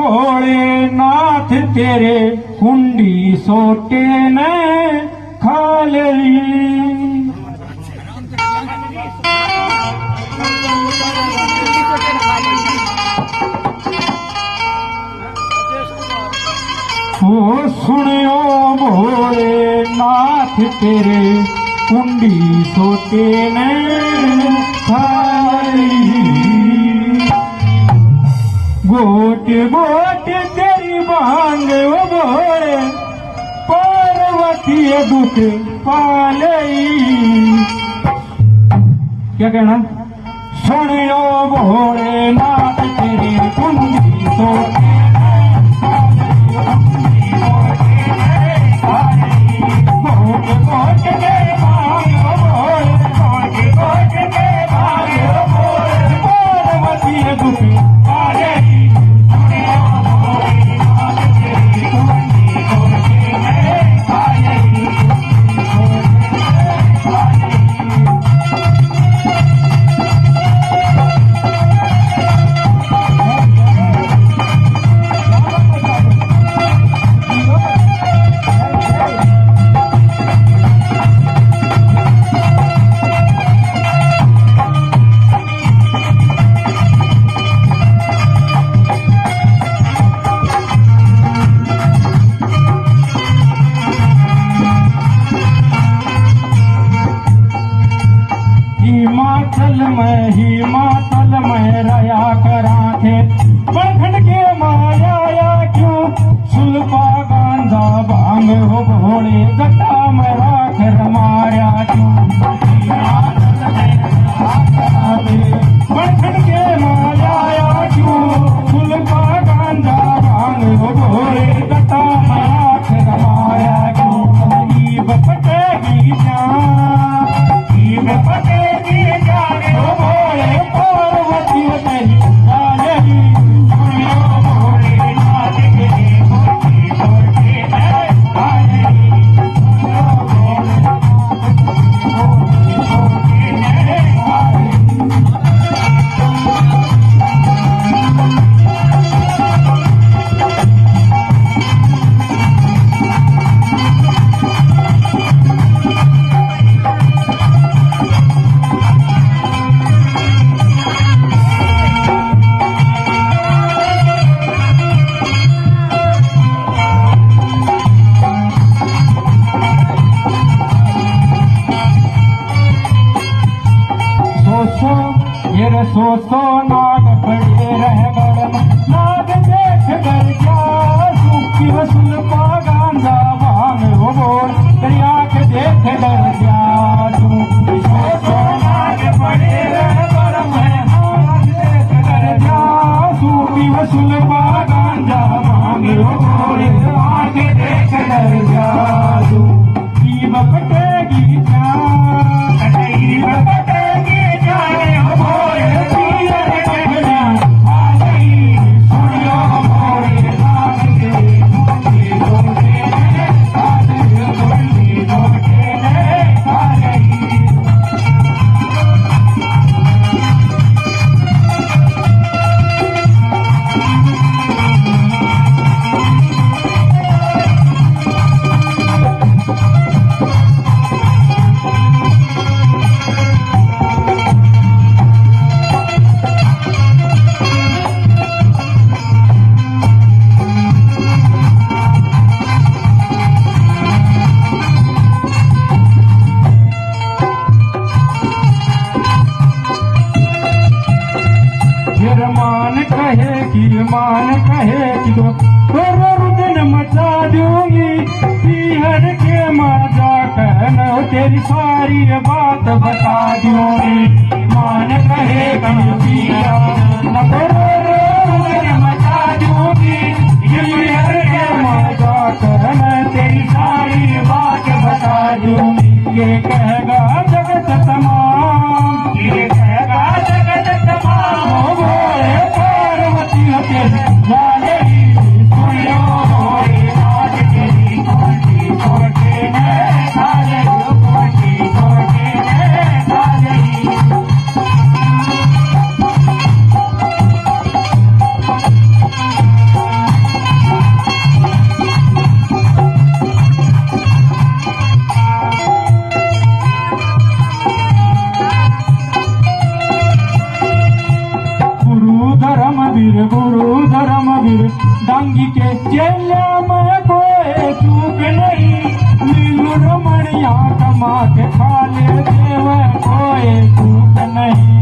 भोलेनाथ तेरे कुंडी सोटे ने खा ली। ओ सुनियो भोलेनाथ तेरे कुंडी सोटे ने खा ली। गोट गोट तेरी बांग ओ भोले पार्वती दुख पालई। क्या कहना? सुनियो भोलेनाथ तेरी कुंडी सोटे हिमाचल में रया करा थे बखड़ के माया क्यों सुल्फा गांजा भांग हो भोले गटा में राख रमाया क्यों। बखड़ के माया क्यों सुल्फा गांजा भांग हो भोले गटा में राख रमाया क्यों। ईब पटेगी जान, ईब पटेगी जान हो भोले पार्वती तेरी काली। सुनियो भोलेनाथ तेरी कुंडी सोटे ने खा ली। सुनियो भोलेनाथ तेरी कुंडी सोटे ने खा ली। सो नाग पड़े रह गड़म नाग देख कर क्या सूखी वसुल पा गांजा भांग हो बोल दरिया के देख डर गया। सो नाग पड़े रह गड़म नाग देख कर क्या सूखी वसुल पा गांजा भांग हो बोल दरिया के देख डर गया। ईब पटेगी जान, ईब पटेगी जान हो भोले मान कहेगी तो रुदन मचा दूंगी। पीहर के मजा कहना तेरी सारी बात बता दूंगी। मान कहेगी रुदन मचा दूंगी। पीहर के मजा कहना तेरी सारी बात बता दूंगी। ये कहेगा जगत तमाम, ये कहेगा जगत तमाम हो भोले पार्वती तेरी काली। सुनियो भोलेनाथ तेरी कुंडी सोटे ने खा ली। कुंडी सोटे ने खा ली। डांगी के चेल्या में कोई चूक नहीं, लीलू रमणिया कमा के खा ले देव कोई चूक नहीं।